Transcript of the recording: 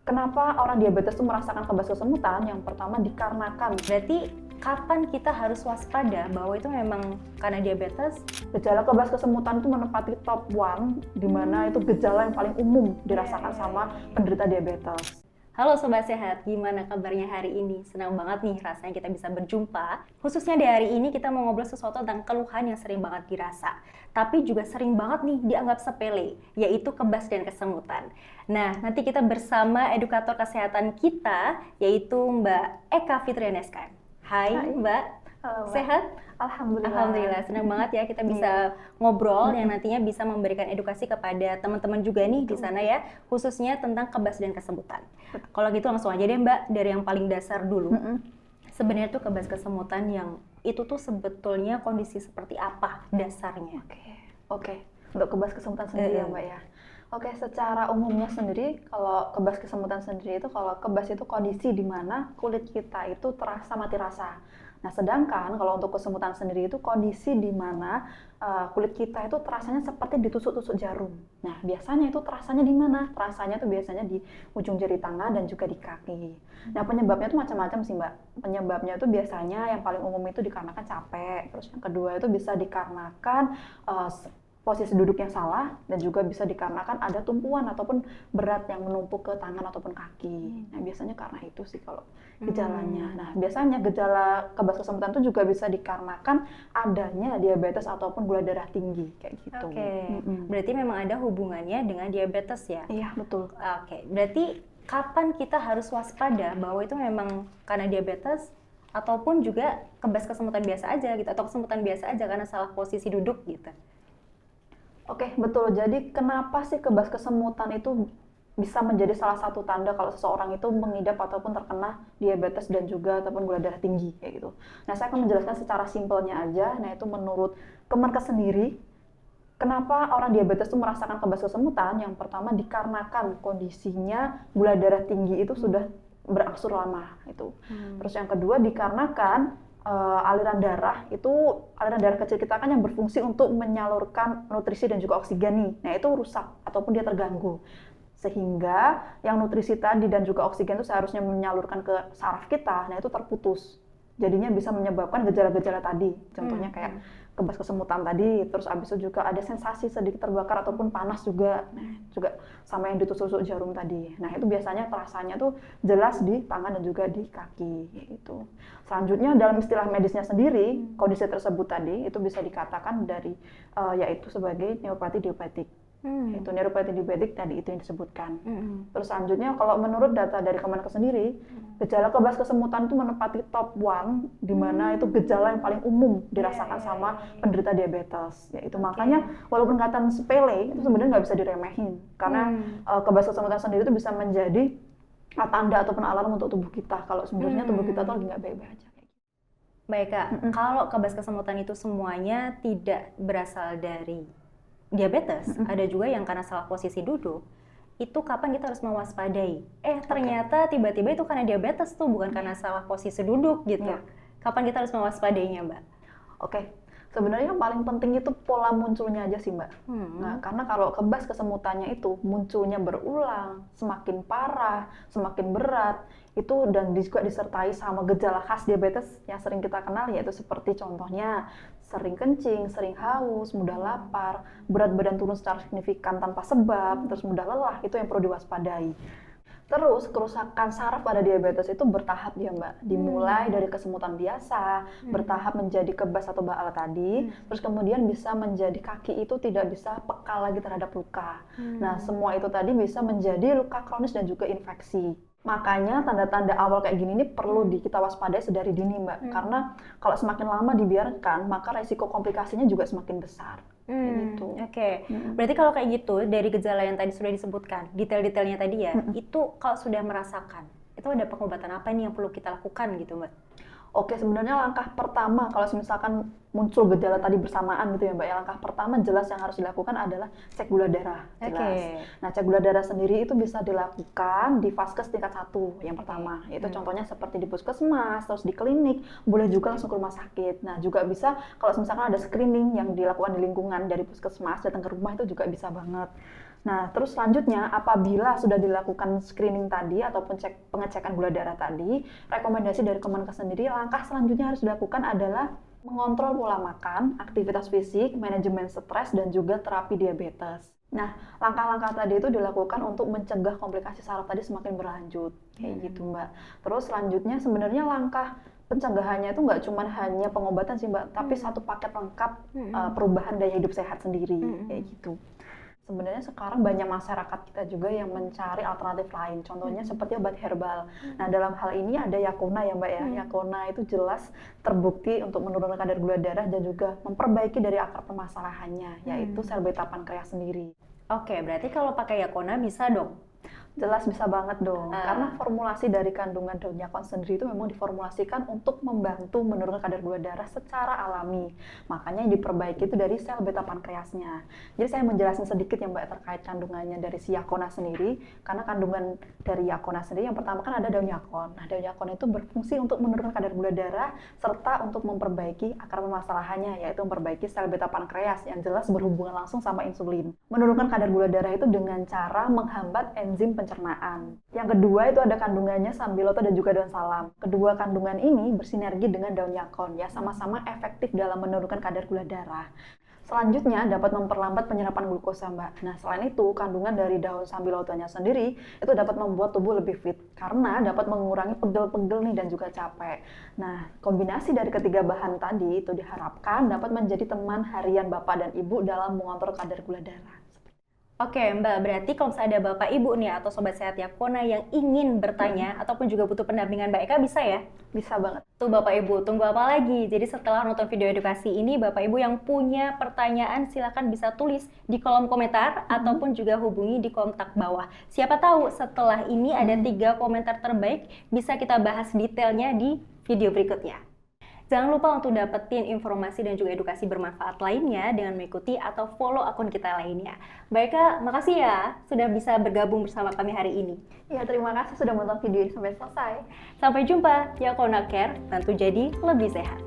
Kenapa orang diabetes itu merasakan kebas kesemutan? Yang pertama dikarenakan Berarti kapan kita harus waspada bahwa itu memang karena diabetes? gejala kebas kesemutan itu menempati top 1, di mana itu gejala yang paling umum dirasakan sama penderita diabetes. Halo Sobat Sehat, gimana kabarnya hari ini? Senang banget nih rasanya kita bisa berjumpa. Khususnya di hari ini kita mau ngobrol sesuatu tentang keluhan yang sering banget dirasa. Tapi juga sering banget nih dianggap sepele, yaitu kebas dan kesemutan. Nah, nanti kita bersama edukator kesehatan kita, yaitu Mbak Eka Fitrianeska. Hai Mbak, Halo, Mbak. sehat? Alhamdulillah. Alhamdulillah, senang banget ya kita bisa ngobrol yang nantinya bisa memberikan edukasi kepada teman-teman juga nih di sana ya, khususnya tentang kebas dan kesemutan. Kalau gitu langsung aja deh Mbak, dari yang paling dasar dulu. Sebenarnya tuh kebas kesemutan yang itu tuh sebetulnya kondisi seperti apa dasarnya? Oke. Untuk kebas kesemutan sendiri ya Mbak ya. Oke, secara umumnya sendiri, kalau kebas kesemutan sendiri itu, kalau kebas itu kondisi di mana kulit kita itu terasa mati rasa. Nah, sedangkan kalau untuk kesemutan sendiri itu kondisi di mana kulit kita itu terasanya seperti ditusuk-tusuk jarum. Nah, biasanya itu terasanya di mana? Terasanya itu biasanya di ujung jari tangan dan juga di kaki. Nah, penyebabnya itu macam-macam sih, Mbak. Penyebabnya itu biasanya yang paling umum itu dikarenakan capek. Terus yang kedua itu bisa dikarenakan posisi duduk yang salah, dan juga bisa dikarenakan ada tumpuan ataupun berat yang menumpuk ke tangan ataupun kaki. Nah, biasanya karena itu sih kalau gejalanya. Nah, biasanya gejala kebas kesemutan itu juga bisa dikarenakan adanya diabetes ataupun gula darah tinggi, kayak gitu. Berarti memang ada hubungannya dengan diabetes ya? Iya, betul. Berarti kapan kita harus waspada bahwa itu memang karena diabetes ataupun juga kebas kesemutan biasa aja gitu, atau kesemutan biasa aja karena salah posisi duduk gitu? Oke, betul. Jadi kenapa sih kebas kesemutan itu bisa menjadi salah satu tanda kalau seseorang itu mengidap ataupun terkena diabetes dan juga ataupun gula darah tinggi kayak gitu. Nah, saya akan menjelaskan secara simpelnya aja. Nah, itu menurut Kemenkes sendiri, kenapa orang diabetes itu merasakan kebas kesemutan? Yang pertama dikarenakan kondisinya gula darah tinggi itu sudah berangsur lama itu. Terus yang kedua dikarenakan aliran darah kecil kita kan yang berfungsi untuk menyalurkan nutrisi dan juga oksigen nih. Nah, itu rusak ataupun dia terganggu. Sehingga yang nutrisi tadi dan juga oksigen itu seharusnya menyalurkan ke saraf kita, nah itu terputus. Jadinya bisa menyebabkan gejala-gejala tadi. Contohnya kayak kebas kesemutan tadi, terus abis itu juga ada sensasi sedikit terbakar ataupun panas juga. Nah, juga sama yang ditusuk-tusuk jarum tadi. Nah, itu biasanya terasanya tuh jelas di tangan dan juga di kaki gitu. Selanjutnya dalam istilah medisnya sendiri, kondisi tersebut tadi itu bisa dikatakan dari yaitu sebagai neuropati diabetik. Itu neuropati diabetik tadi itu yang disebutkan. Terus selanjutnya kalau menurut data dari Kemenkes sendiri, gejala kebas kesemutan itu menempati top 1, di mana itu gejala yang paling umum dirasakan sama penderita diabetes. Yaitu makanya walaupun kelihatan sepele, itu sebenarnya nggak bisa diremehin. Karena kebas kesemutan sendiri itu bisa menjadi tanda ataupun alarm untuk tubuh kita kalau sebenarnya tubuh kita tuh lagi nggak baik-baik aja. Baik Kak, kalau kebas kesemutan itu semuanya tidak berasal dari diabetes, ada juga yang karena salah posisi duduk, itu kapan kita harus mewaspadai? Ternyata tiba-tiba itu karena diabetes tuh, bukan karena salah posisi duduk gitu. Kapan kita harus mewaspadainya, Mbak? Oke, sebenarnya yang paling penting itu pola munculnya aja sih, Mbak. Nah, karena kalau kebas kesemutannya itu munculnya berulang, semakin parah, semakin berat, itu dan juga disertai sama gejala khas diabetes yang sering kita kenal, yaitu seperti contohnya sering kencing, sering haus, mudah lapar, berat badan turun secara signifikan tanpa sebab, terus mudah lelah, itu yang perlu diwaspadai. Terus kerusakan saraf pada diabetes itu bertahap ya Mbak, dimulai dari kesemutan biasa, bertahap menjadi kebas atau baal tadi, terus kemudian bisa menjadi kaki itu tidak bisa peka lagi terhadap luka. Nah, semua itu tadi bisa menjadi luka kronis dan juga infeksi. Makanya tanda-tanda awal kayak gini ini perlu kita waspadai sedari dini Mbak, karena kalau semakin lama dibiarkan, maka resiko komplikasinya juga semakin besar. Gitu. Berarti kalau kayak gitu, dari gejala yang tadi sudah disebutkan, detail-detailnya tadi ya, itu kalau sudah merasakan, itu ada pengobatan apa nih yang perlu kita lakukan gitu Mbak? Oke, sebenarnya langkah pertama kalau misalkan muncul gejala tadi bersamaan gitu ya Mbak, ya langkah pertama jelas yang harus dilakukan adalah cek gula darah, jelas. Nah, cek gula darah sendiri itu bisa dilakukan di vaskes tingkat 1 yang pertama, itu contohnya seperti di puskesmas, terus di klinik, boleh juga langsung ke rumah sakit. Nah, juga bisa kalau misalkan ada screening yang dilakukan di lingkungan dari puskesmas, datang ke rumah itu juga bisa banget. Nah, terus selanjutnya apabila sudah dilakukan screening tadi ataupun pengecekan gula darah tadi, rekomendasi dari Kemenkes sendiri, langkah selanjutnya harus dilakukan adalah mengontrol pola makan, aktivitas fisik, manajemen stres, dan juga terapi diabetes. Nah, langkah-langkah tadi itu dilakukan untuk mencegah komplikasi saraf tadi semakin berlanjut, kayak gitu Mbak. Terus selanjutnya sebenarnya langkah pencegahannya itu nggak cuma hanya pengobatan sih Mbak, tapi satu paket lengkap perubahan gaya hidup sehat sendiri, kayak gitu. Sebenarnya sekarang banyak masyarakat kita juga yang mencari alternatif lain, contohnya seperti obat herbal. Nah, dalam hal ini ada Yakona ya Mbak ya. Yakona itu jelas terbukti untuk menurunkan kadar gula darah dan juga memperbaiki dari akar permasalahannya, yaitu sel beta pankreas sendiri. Oke, berarti kalau pakai Yakona bisa dong? Jelas bisa banget dong, karena formulasi dari kandungan daun yakon sendiri itu memang diformulasikan untuk membantu menurunkan kadar gula darah secara alami. Makanya yang diperbaiki itu dari sel beta pankreasnya. Jadi saya menjelaskan sedikit ya Mbak terkait kandungannya dari si yakona sendiri, karena kandungan dari yakona sendiri yang pertama kan ada daun yakon. Nah, daun yakon itu berfungsi untuk menurunkan kadar gula darah serta untuk memperbaiki akar permasalahannya, yaitu memperbaiki sel beta pankreas yang jelas berhubungan langsung sama insulin. Menurunkan kadar gula darah itu dengan cara menghambat enzim pencernaan. Yang kedua itu ada kandungannya sambiloto dan juga daun salam. Kedua kandungan ini bersinergi dengan daun yakon ya, sama-sama efektif dalam menurunkan kadar gula darah. Selanjutnya dapat memperlambat penyerapan glukosa Mbak. Nah, selain itu kandungan dari daun sambilotonya sendiri itu dapat membuat tubuh lebih fit karena dapat mengurangi pegel-pegel nih dan juga capek. Nah, kombinasi dari ketiga bahan tadi itu diharapkan dapat menjadi teman harian Bapak dan Ibu dalam mengontrol kadar gula darah. Oke Mbak, berarti kalau misalnya ada Bapak Ibu nih atau Sobat Sehat Yakona yang ingin bertanya ataupun juga butuh pendampingan Mbak Eka, bisa ya? Bisa banget. Tuh Bapak Ibu, tunggu apa lagi? Jadi setelah nonton video edukasi ini, Bapak Ibu yang punya pertanyaan silakan bisa tulis di kolom komentar ataupun juga hubungi di kontak bawah. Siapa tahu setelah ini ada 3 komentar terbaik, bisa kita bahas detailnya di video berikutnya. Jangan lupa untuk dapetin informasi dan juga edukasi bermanfaat lainnya dengan mengikuti atau follow akun kita lainnya. Mbak Eka, makasih ya sudah bisa bergabung bersama kami hari ini. Ya, terima kasih sudah menonton video ini sampai selesai. Sampai jumpa, Yakona Care, tentu jadi lebih sehat.